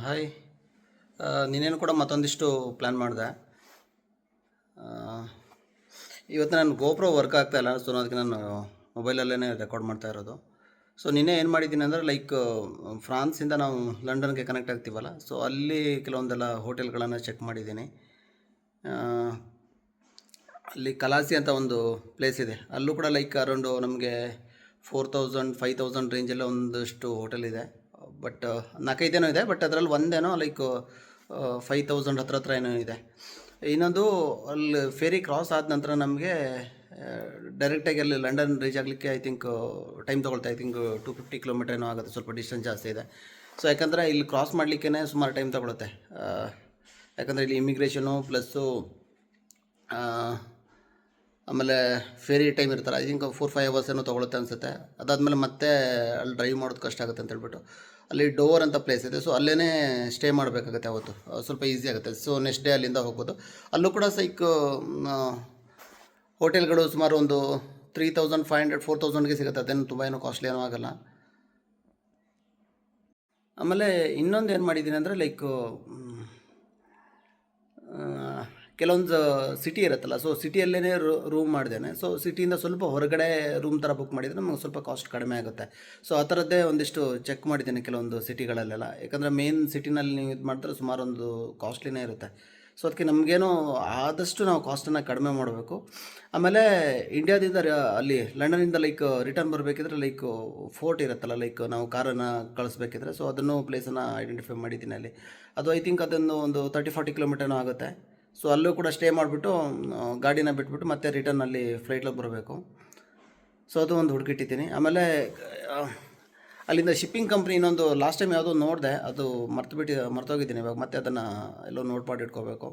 Hi. ನೀನೇನು ಕೂಡ ಮತ್ತೊಂದಿಷ್ಟು plan ಮಾಡಿದೆ. ಇವತ್ತು ನಾನು ಗೋಪ್ರೋ ವರ್ಕ್ ಆಗ್ತಾಯಿಲ್ಲ, ಸೊ ಅದಕ್ಕೆ ನಾನು ಮೊಬೈಲಲ್ಲೇ ರೆಕಾರ್ಡ್ ಮಾಡ್ತಾ ಇರೋದು. ಸೊ ನಿನ್ನೆ ಏನು ಮಾಡಿದ್ದೀನಿ ಅಂದರೆ ಫ್ರಾನ್ಸಿಂದ ನಾವು ಲಂಡನ್ಗೆ ಕನೆಕ್ಟ್ ಆಗ್ತೀವಲ್ಲ, ಸೊ ಅಲ್ಲಿ ಕೆಲವೊಂದೆಲ್ಲ ಹೋಟೆಲ್ಗಳನ್ನು ಚೆಕ್ ಮಾಡಿದ್ದೀನಿ. ಅಲ್ಲಿ ಕಲಾಸಿ ಅಂತ ಒಂದು ಪ್ಲೇಸ್ ಇದೆ, ಅಲ್ಲೂ ಕೂಡ ಅರೌಂಡು ನಮಗೆ 4000 5000 ರೇಂಜಲ್ಲಿ ಒಂದಷ್ಟು ಹೋಟೆಲ್ ಇದೆ. ಬಟ್ 4-5 ಇದೆ, ಬಟ್ ಅದರಲ್ಲಿ ಒಂದೇನೋ 5000 ಹತ್ರ ಏನೋ ಇದೆ. ಇನ್ನೊಂದು ಅಲ್ಲಿ ಫೇರಿ ಕ್ರಾಸ್ ಆದ ನಂತರ ನಮಗೆ ಡೈರೆಕ್ಟಾಗಿ ಅಲ್ಲಿ ಲಂಡನ್ ರೀಚ್ ಆಗಲಿಕ್ಕೆ ಐ ಥಿಂಕ್ ಟೈಮ್ ತೊಗೊಳ್ತಾ, ಐ ಥಿಂಕ್ 250 ಕಿಲೋಮೀಟರ್ ಏನೋ ಆಗುತ್ತೆ, ಸ್ವಲ್ಪ ಡಿಸ್ಟೆನ್ಸ್ ಜಾಸ್ತಿ ಇದೆ. ಸೊ ಯಾಕಂದರೆ ಇಲ್ಲಿ ಕ್ರಾಸ್ ಮಾಡಲಿಕ್ಕೇ ಸುಮಾರು ಟೈಮ್ ತೊಗೊಳುತ್ತೆ. ಯಾಕಂದರೆ ಇಲ್ಲಿ ಇಮಿಗ್ರೇಷನು ಪ್ಲಸ್ಸು ಆಮೇಲೆ ಫೇರಿ ಟೈಮ್ ಇರ್ತಾರೆ, ಐ ಥಿಂಕ್ 4-5 ಅವರ್ಸ್ ಏನೋ ತೊಗೊಳುತ್ತೆ ಅನಿಸುತ್ತೆ. ಅದಾದಮೇಲೆ ಮತ್ತೆ ಅಲ್ಲಿ ಡ್ರೈವ್ ಮಾಡೋದು ಕಷ್ಟ ಆಗುತ್ತೆ ಅಂತ ಹೇಳ್ಬಿಟ್ಟು ಅಲ್ಲಿ ಡೋವರ್ ಅಂತ ಪ್ಲೇಸ್ ಇದೆ, ಸೊ ಅಲ್ಲೇ ಸ್ಟೇ ಮಾಡಬೇಕಾಗುತ್ತೆ ಅವತ್ತು, ಸ್ವಲ್ಪ ಈಸಿ ಆಗುತ್ತೆ. ಸೊ ನೆಕ್ಸ್ಟ್ ಡೇ ಅಲ್ಲಿಂದ ಹೋಗ್ಬೋದು. ಅಲ್ಲೂ ಕೂಡ ಹೋಟೆಲ್ಗಳು ಸುಮಾರು ಒಂದು 3500-4000ಗೆ ಸಿಗುತ್ತೆ, ಅದೇನು ತುಂಬ ಏನೋ ಕಾಸ್ಟ್ಲಿ ಏನೋ ಆಗೋಲ್ಲ. ಆಮೇಲೆ ಇನ್ನೊಂದು ಏನು ಮಾಡಿದ್ದೀನಿ ಅಂದರೆ ಕೆಲವೊಂದು ಸಿಟಿ ಇರುತ್ತಲ್ಲ, ಸೊ ಸಿಟಿಯಲ್ಲೇ ರೂಮ್ ಮಾಡಿದ್ದೇನೆ. ಸೊ ಸಿಟಿಯಿಂದ ಸ್ವಲ್ಪ ಹೊರಗಡೆ ರೂಮ್ ಥರ ಬುಕ್ ಮಾಡಿದರೆ ನಮಗೆ ಸ್ವಲ್ಪ ಕಾಸ್ಟ್ ಕಡಿಮೆ ಆಗುತ್ತೆ. ಸೊ ಆ ಥರದ್ದೇ ಒಂದಿಷ್ಟು ಚೆಕ್ ಮಾಡಿದ್ದೇನೆ ಕೆಲವೊಂದು ಸಿಟಿಗಳಲ್ಲೆಲ್ಲ. ಯಾಕಂದರೆ ಮೇನ್ ಸಿಟಿನಲ್ಲಿ ನೀವು ಇದು ಮಾಡಿದ್ರೆ ಸುಮಾರು ಒಂದು ಕಾಸ್ಟ್ಲಿನೇ ಇರುತ್ತೆ. ಸೊ ಅದಕ್ಕೆ ನಮಗೇನು ಆದಷ್ಟು ನಾವು ಕಾಸ್ಟನ್ನು ಕಡಿಮೆ ಮಾಡಬೇಕು. ಆಮೇಲೆ ಇಂಡಿಯಾದಿಂದ ಅಲ್ಲಿ ಲಂಡನಿಂದ ರಿಟರ್ನ್ ಬರಬೇಕಿದ್ರೆ ಫೋರ್ಟ್ ಇರುತ್ತಲ್ಲ, ನಾವು ಕಾರನ್ನು ಕಳಿಸ್ಬೇಕಿದ್ರೆ, ಸೊ ಅದನ್ನು ಪ್ಲೇಸನ್ನು ಐಡೆಂಟಿಫೈ ಮಾಡಿದ್ದೀನಿ ಅಲ್ಲಿ. ಅದು ಐ ಥಿಂಕ್ ಅದನ್ನು ಒಂದು 30-40 ಕಿಲೋಮೀಟರ್ನೂ ಆಗುತ್ತೆ. ಸೊ ಅಲ್ಲೂ ಕೂಡ ಸ್ಟೇ ಮಾಡಿಬಿಟ್ಟು ಗಾಡಿನ ಬಿಟ್ಬಿಟ್ಟು ಮತ್ತೆ ರಿಟರ್ನಲ್ಲಿ ಫ್ಲೈಟ್ಲಿಗೆ ಬರಬೇಕು. ಸೊ ಅದು ಒಂದು ಹುಡುಕಿಟ್ಟಿದ್ದೀನಿ. ಆಮೇಲೆ ಅಲ್ಲಿಂದ ಶಿಪ್ಪಿಂಗ್ ಕಂಪ್ನಿ ಇನ್ನೊಂದು ಲಾಸ್ಟ್ ಟೈಮ್ ಯಾವುದೋ ನೋಡಿದೆ, ಅದು ಮರ್ತೋಗಿದ್ದೀನಿ. ಇವಾಗ ಮತ್ತೆ ಅದನ್ನು ಎಲ್ಲೋ ನೋಟ್ ಮಾಡಿ ಇಟ್ಕೋಬೇಕು.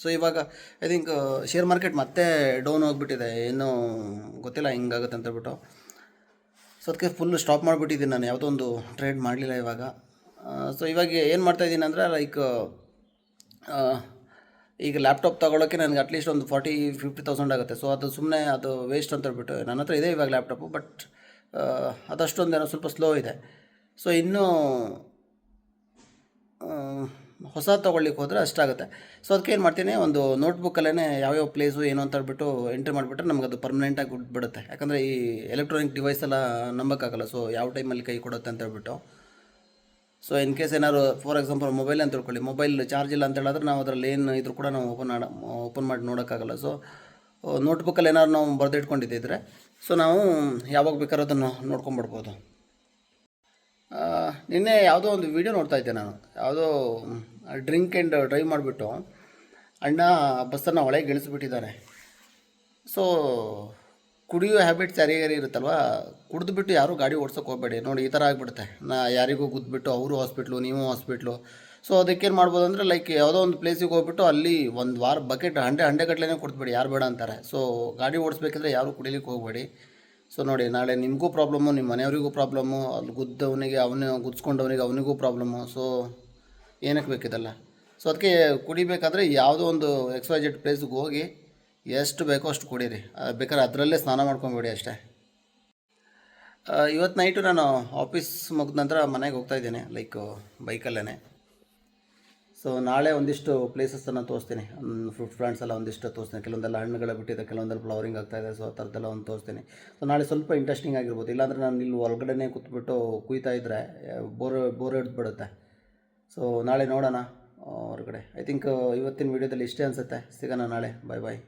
ಸೊ ಇವಾಗ ಐ ಥಿಂಕ್ ಶೇರ್ ಮಾರ್ಕೆಟ್ ಮತ್ತೆ ಡೌನ್ ಹೋಗಿಬಿಟ್ಟಿದೆ, ಏನೂ ಗೊತ್ತಿಲ್ಲ ಹಿಂಗಾಗುತ್ತೆ ಅಂತ ಹೇಳ್ಬಿಟ್ಟು. ಸೊ ಅದಕ್ಕೆ ಫುಲ್ ಸ್ಟಾಪ್ ಮಾಡಿಬಿಟ್ಟಿದ್ದೀನಿ, ನಾನು ಯಾವುದೋ ಒಂದು ಟ್ರೇಡ್ ಮಾಡಲಿಲ್ಲ ಇವಾಗ. ಸೊ ಇವಾಗ ಏನು ಮಾಡ್ತಾಯಿದ್ದೀನಿ ಅಂದರೆ ಈಗ ಲ್ಯಾಪ್ಟಾಪ್ ತೊಗೊಳೋಕ್ಕೆ ನನಗೆ ಅಟ್ಲೀಸ್ಟ್ ಒಂದು 40-50,000 ಆಗುತ್ತೆ. ಸೊ ಅದು ಸುಮ್ಮನೆ ಅದು ವೇಸ್ಟ್ ಅಂತ ಹೇಳ್ಬಿಟ್ಟು ನನ್ನ ಹತ್ರ ಇದೆ ಇವಾಗ ಲ್ಯಾಪ್ಟಾಪು, ಬಟ್ ಅದಷ್ಟೊಂದೇನೋ ಸ್ವಲ್ಪ ಸ್ಲೋ ಇದೆ. ಸೊ ಇನ್ನೂ ಹೊಸ ತೊಗೊಳ್ಲಿಕ್ಕೆ ಹೋದರೆ ಅಷ್ಟಾಗುತ್ತೆ. ಸೊ ಅದಕ್ಕೆ ಏನು ಮಾಡ್ತೀನಿ, ಒಂದು ನೋಟ್ಬುಕ್ಕಲ್ಲೇ ಯಾವ್ಯಾವ ಪ್ಲೇಸು ಏನು ಅಂತ ಹೇಳ್ಬಿಟ್ಟು ಎಂಟ್ರಿ ಮಾಡಿಬಿಟ್ರೆ ನಮಗೆ ಅದು ಪರ್ಮನೆಂಟಾಗಿ ಬಿಡುತ್ತೆ. ಯಾಕಂದರೆ ಈ ಎಲೆಕ್ಟ್ರಾನಿಕ್ ಡಿವೈಸ್ ಎಲ್ಲ ನಂಬೋಕ್ಕಾಗಲ್ಲ, ಸೊ ಯಾವ ಟೈಮಲ್ಲಿ ಕೈ ಕೊಡುತ್ತೆ ಅಂತ ಹೇಳ್ಬಿಟ್ಟು. ಸೊ ಇನ್ ಕೇಸ್ ಏನಾದ್ರು ಫಾರ್ ಎಕ್ಸಾಂಪಲ್ ಮೊಬೈಲ್ ಅಂತ ತಿಳ್ಕೊಳ್ಳಿ, ಮೊಬೈಲ್ ಚಾರ್ಜ್ ಇಲ್ಲ ಅಂತ ಹೇಳಿದ್ರೆ ನಾವು ಅದರಲ್ಲಿ ಏನು ಇದ್ರೂ ಕೂಡ ನಾವು ಓಪನ್ ಮಾಡಿ ನೋಡೋಕ್ಕಾಗಲ್ಲ. ಸೊ ನೋಟ್ಬುಕ್ಕಲ್ಲಿ ಏನಾದ್ರು ನಾವು ಬರೆದಿಟ್ಕೊಂಡಿದ್ದಿದ್ರೆ ಸೊ ನಾವು ಯಾವಾಗ ಬೇಕಾದ್ರೂ ಅದನ್ನು ನೋಡ್ಕೊಂಬಿಡ್ಬೋದು. ನಿನ್ನೆ ಯಾವುದೋ ಒಂದು ವೀಡಿಯೋ ನೋಡ್ತಾ ಇದ್ದೆ ನಾನು, ಯಾವುದೋ ಡ್ರಿಂಕ್ ಆ್ಯಂಡ್ ಡ್ರೈವ್ ಮಾಡಿಬಿಟ್ಟು ಅಣ್ಣ ಬಸ್ಸನ್ನು ಒಳಗೆ ಇಳಿಸ್ಬಿಟ್ಟಿದ್ದಾರೆ. ಸೊ ಕುಡಿಯೋ ಹ್ಯಾಬಿಟ್ಸ್ ಯಾರಿಗಾರಿ ಇರುತ್ತಲ್ವ, ಕುಡಿದ್ಬಿಟ್ಟು ಯಾರೂ ಗಾಡಿ ಓಡ್ಸೋಕೆ ಹೋಗಬೇಡಿ. ನೋಡಿ ಈ ಥರ ಆಗಿಬಿಡುತ್ತೆ, ಯಾರಿಗೂ ಗುದ್ದುಬಿಟ್ಟು ಅವರು ಹಾಸ್ಪಿಟ್ಲು ನೀವು ಹಾಸ್ಪಿಟ್ಲು. ಸೊ ಅದಕ್ಕೇನು ಮಾಡ್ಬೋದು ಅಂದರೆ ಯಾವುದೋ ಒಂದು ಪ್ಲೇಸಿಗೆ ಹೋಗ್ಬಿಟ್ಟು ಅಲ್ಲಿ ಒಂದು ವಾರ ಬಕೆಟ್ ಹಂಡೆಗಟ್ಟಲೆ ಕುಡಿದ್ಬಿಡಿ, ಯಾರು ಬೇಡ ಅಂತಾರೆ. ಸೊ ಗಾಡಿ ಓಡಿಸ್ಬೇಕಿದ್ರೆ ಯಾರೂ ಕುಡಿಲಿಕ್ಕೆ ಹೋಗಬೇಡಿ. ಸೊ ನೋಡಿ, ನಾಳೆ ನಿಮಗೂ ಪ್ರಾಬ್ಲಮ್ಮು, ನಿಮ್ಮ ಮನೆಯವರಿಗೂ ಪ್ರಾಬ್ಲಮ್ಮು, ಅಲ್ಲಿ ಗುದ್ದವನಿಗೆ ಗುದ್ಸ್ಕೊಂಡವನಿಗೆ ಅವನಿಗೂ ಪ್ರಾಬ್ಲಮ್ಮು. ಸೊ ಏನಕ್ಕೆ ಬೇಕಿದಲ್ಲ. ಸೊ ಅದಕ್ಕೆ ಕುಡಿಬೇಕಾದ್ರೆ ಯಾವುದೋ ಒಂದು XYZ ಪ್ಲೇಸಿಗೆ ಹೋಗಿ ಎಷ್ಟು ಬೇಕೋ ಅಷ್ಟು ಕುಡೀರಿ, ಬೇಕಾದ್ರೆ ಅದರಲ್ಲೇ ಸ್ನಾನ ಮಾಡ್ಕೊಂಬಿಡಿ ಅಷ್ಟೇ. ಇವತ್ತು ನೈಟು ನಾನು ಆಫೀಸ್ ಮುಗಿದ ನಂತರ ಮನೆಗೆ ಹೋಗ್ತಾಯಿದ್ದೀನಿ, ಬೈಕಲ್ಲೇ. ಸೊ ನಾಳೆ ಒಂದಿಷ್ಟು ಪ್ಲೇಸಸ್ಸನ್ನು ತೋರಿಸ್ತೀನಿ, ಫ್ರೂಟ್ ಪ್ಲಾಂಟ್ಸ್ ಎಲ್ಲ ಒಂದಿಷ್ಟು ತೋರಿಸ್ತೀನಿ. ಕೆಲವೊಂದೆಲ್ಲ ಹಣ್ಣುಗಳ ಬಿಟ್ಟಿದೆ, ಕೆಲವೊಂದೆಲ್ಲ ಫ್ಲವರಿಂಗ್ ಆಗ್ತಾಯಿದೆ. ಸೊ ಆ ಥರದ್ದೆಲ್ಲ ಒಂದು ತೋರಿಸ್ತೀನಿ. ಸೊ ನಾಳೆ ಸ್ವಲ್ಪ ಇಂಟ್ರೆಸ್ಟಿಂಗ್ ಆಗಿರ್ಬೋದು. ಇಲ್ಲಾಂದರೆ ನಾನು ಇಲ್ಲಿ ಹೊರಗಡೆ ಕೂತ್ಬಿಟ್ಟು ಕುಯ್ತಾ ಇದ್ದರೆ ಬೋರ್ ಹಿಡಿದ್ಬಿಡುತ್ತೆ. ಸೊ ನಾಳೆ ನೋಡೋಣ ಹೊರಗಡೆ. ಐ ಥಿಂಕ್ ಇವತ್ತಿನ ವೀಡಿಯೋದಲ್ಲಿ ಇಷ್ಟೇ ಅನಿಸುತ್ತೆ. ಸಿಗೋಣ ನಾಳೆ. ಬಾಯ್ ಬಾಯ್.